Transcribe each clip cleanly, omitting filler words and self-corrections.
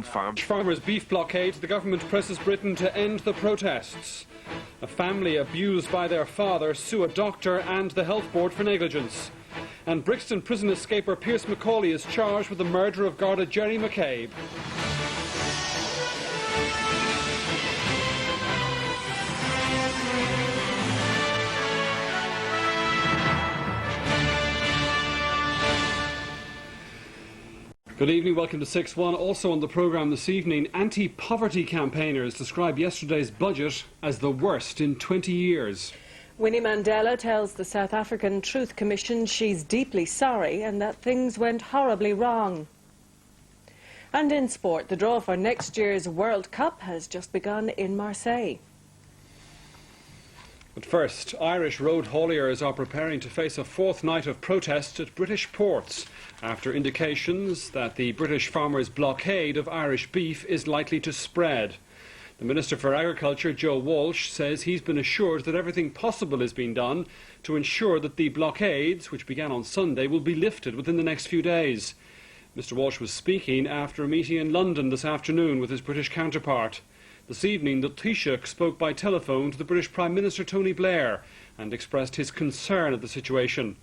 farm. Farmers' beef blockade. The government presses Britain to end the protests. A family abused by their father sue a doctor and the health board for negligence. And Brixton prison escaper Pierce Macaulay is charged with the murder of Garda Jerry McCabe. Good evening, welcome to 6-1. Also on the programme this evening, anti-poverty campaigners describe yesterday's budget as the worst in 20 years. Winnie Mandela tells the South African Truth Commission she's deeply sorry and that things went horribly wrong. And in sport, the draw for next year's World Cup has just begun in Marseille. But first, Irish road hauliers are preparing to face a fourth night of protest at British ports after indications that the British farmers' blockade of Irish beef is likely to spread. The Minister for Agriculture, Joe Walsh, says he's been assured that everything possible is being done to ensure that the blockades, which began on Sunday, will be lifted within the next few days. Mr. Walsh was speaking after a meeting in London this afternoon with his British counterpart. This evening, the Taoiseach spoke by telephone to the British Prime Minister Tony Blair and expressed his concern at the situation.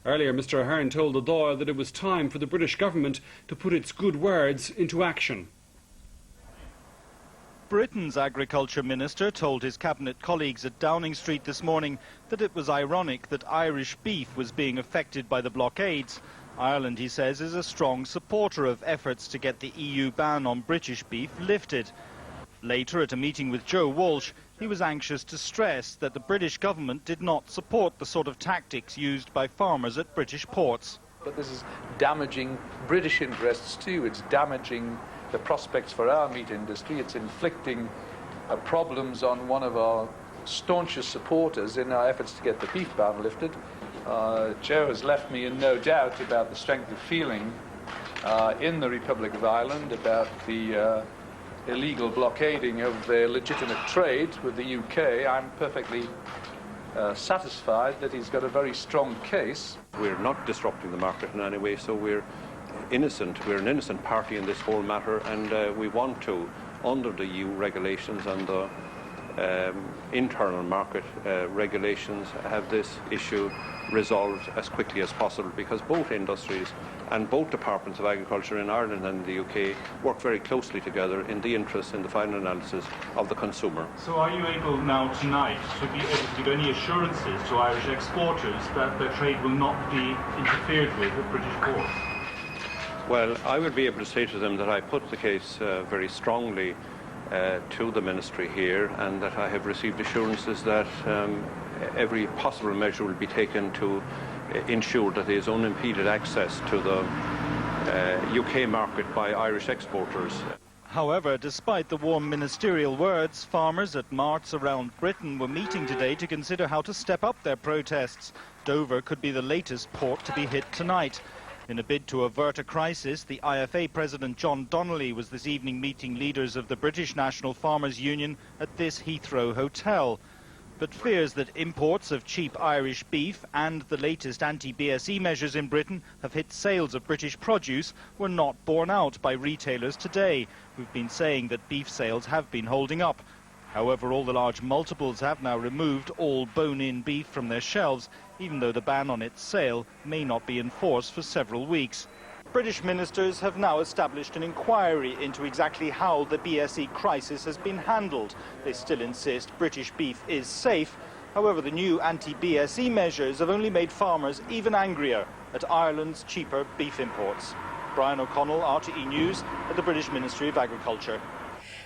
Earlier, Mr. Ahern told the Dáil that it was time for the British government to put its good words into action. Britain's Agriculture Minister told his cabinet colleagues at Downing Street this morning that it was ironic that Irish beef was being affected by the blockades. Ireland, he says, is a strong supporter of efforts to get the EU ban on British beef lifted. Later, at a meeting with Joe Walsh, he was anxious to stress that the British government did not support the sort of tactics used by farmers at British ports. But this is damaging British interests too. It's damaging the prospects for our meat industry. It's inflicting problems on one of our staunchest supporters in our efforts to get the beef ban lifted. Joe has left me in no doubt about the strength of feeling in the Republic of Ireland about the illegal blockading of their legitimate trade with the UK. I'm perfectly satisfied that he's got a very strong case. We're not disrupting the market in any way, so we're innocent. We're an innocent party in this whole matter, and we want to, under the EU regulations and the internal market regulations, have this issue resolved as quickly as possible, because both industries and both departments of agriculture in Ireland and the UK work very closely together in the interest, in the final analysis, of the consumer. So are you able now tonight to be able to give any assurances to Irish exporters that their trade will not be interfered with at British ports? Well, I would be able to say to them that I put the case very strongly to the ministry here, and that I have received assurances that every possible measure will be taken to ensure that there is unimpeded access to the UK market by Irish exporters. However, despite the warm ministerial words, farmers at marts around Britain were meeting today to consider how to step up their protests. Dover could be the latest port to be hit tonight. In a bid to avert a crisis, the IFA President John Donnelly was this evening meeting leaders of the British National Farmers Union at this Heathrow hotel. But fears that imports of cheap Irish beef and the latest anti-BSE measures in Britain have hit sales of British produce were not borne out by retailers today, who've been saying that beef sales have been holding up. However, all the large multiples have now removed all bone-in beef from their shelves, even though the ban on its sale may not be enforced for several weeks. British ministers have now established an inquiry into exactly how the BSE crisis has been handled. They still insist British beef is safe. However, the new anti-BSE measures have only made farmers even angrier at Ireland's cheaper beef imports. Brian O'Connell, RTE News, at the British Ministry of Agriculture.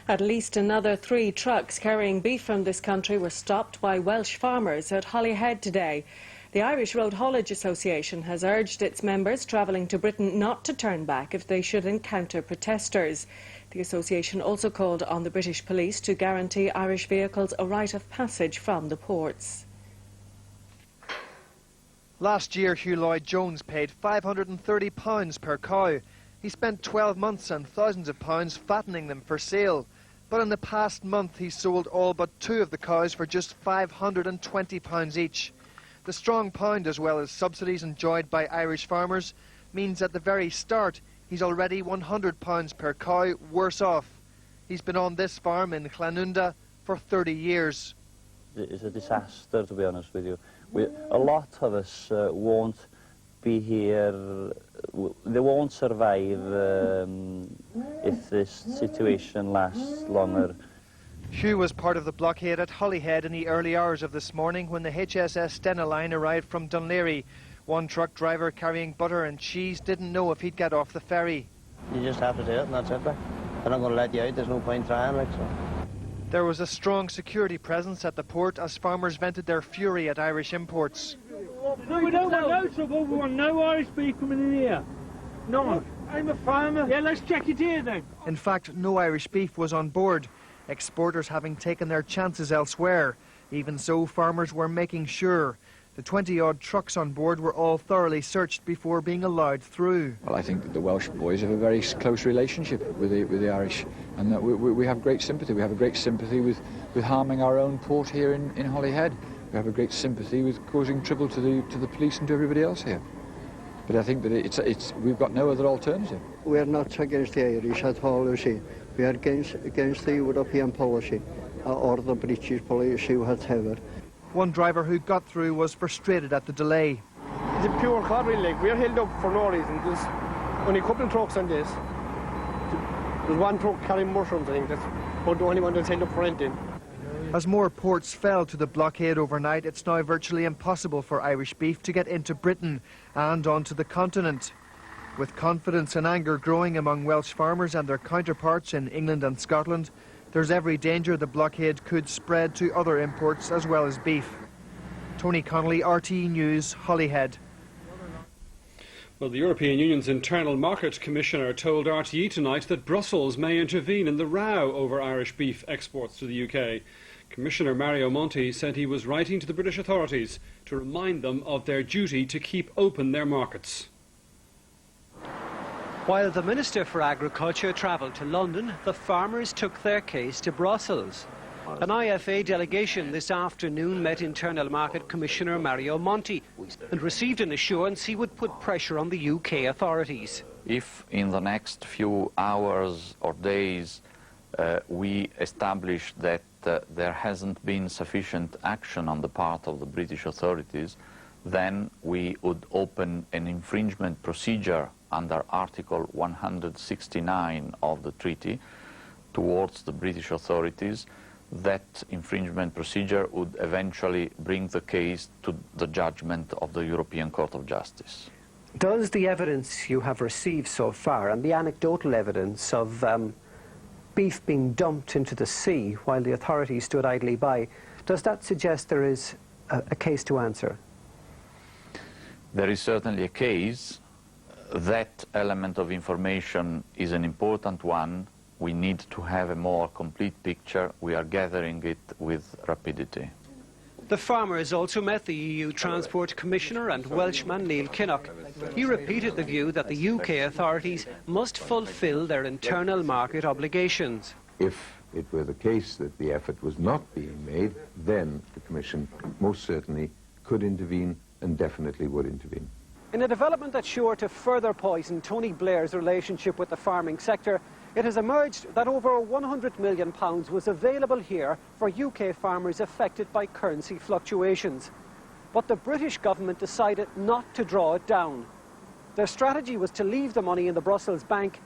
At least another 3 trucks carrying beef from this country were stopped by Welsh farmers at Holyhead today. The Irish Road Haulage Association has urged its members travelling to Britain not to turn back if they should encounter protesters. The association also called on the British police to guarantee Irish vehicles a right of passage from the ports. Last year, Hugh Lloyd-Jones paid £530 per cow. He spent 12 months and thousands of pounds fattening them for sale. But in the past month, he sold all but 2 of the cows for just £520 each. The strong pound, as well as subsidies enjoyed by Irish farmers, means at the very start He's already £100 per cow worse off. He's been on this farm in Llanunda for 30 years. It's a disaster, to be honest with you. A lot of us won't be here, they won't survive if this situation lasts longer. Hugh was part of the blockade at Holyhead in the early hours of this morning when the HSS Stena line arrived from Dunleary. One truck driver carrying butter and cheese didn't know if he'd get off the ferry. You just have to do it and that's it. They're not going to let you out, there's no point trying, like so. There was a strong security presence at the port as farmers vented their fury at Irish imports. No, we don't want no trouble, we want no Irish beef coming in here. None. I'm a farmer. Yeah, let's check it here then. In fact, no Irish beef was on board, exporters having taken their chances elsewhere. Even so, farmers were making sure. The 20-odd trucks on board were all thoroughly searched before being allowed through. Well, I think that the Welsh boys have a very close relationship with the Irish, and that we have great sympathy. We have a great sympathy with harming our own port here in Holyhead. We have a great sympathy with causing trouble to the police and to everybody else here. But I think that we've got no other alternative. We're not against the Irish at all, you see. We are against the European policy or the British policy, whatever. One driver who got through was frustrated at the delay. It's a pure cod, really. We're held up for no reason. There's only a couple of trucks on this. There's one truck carrying mushrooms, I think. That's about the only one that's held up for anything. As more ports fell to the blockade overnight, it's now virtually impossible for Irish beef to get into Britain and onto the continent. With confidence and anger growing among Welsh farmers and their counterparts in England and Scotland, there's every danger the blockade could spread to other imports as well as beef. Tony Connolly, RTE News, Holyhead. Well, the European Union's Internal Market Commissioner told RTE tonight that Brussels may intervene in the row over Irish beef exports to the UK. Commissioner Mario Monti said he was writing to the British authorities to remind them of their duty to keep open their markets. While the Minister for Agriculture travelled to London, the farmers took their case to Brussels. An IFA delegation this afternoon met Internal Market Commissioner Mario Monti and received an assurance he would put pressure on the UK authorities. If in the next few hours or days we establish that there hasn't been sufficient action on the part of the British authorities, then we would open an infringement procedure under Article 169 of the treaty towards the British authorities. That infringement procedure would eventually bring the case to the judgment of the European Court of Justice. Does the evidence you have received so far and the anecdotal evidence of beef being dumped into the sea while the authorities stood idly by, does that suggest there is a case to answer? There is certainly a case. That element of information is an important one. We need to have a more complete picture. We are gathering it with rapidity. The farmers also met the EU Transport Commissioner and Welshman Neil Kinnock. He repeated the view that the UK authorities must fulfil their internal market obligations. If it were the case that the effort was not being made, then the Commission most certainly could intervene and definitely would intervene. In a development that's sure to further poison Tony Blair's relationship with the farming sector, it has emerged that over £100 million was available here for UK farmers affected by currency fluctuations. But the British government decided not to draw it down. Their strategy was to leave the money in the Brussels bank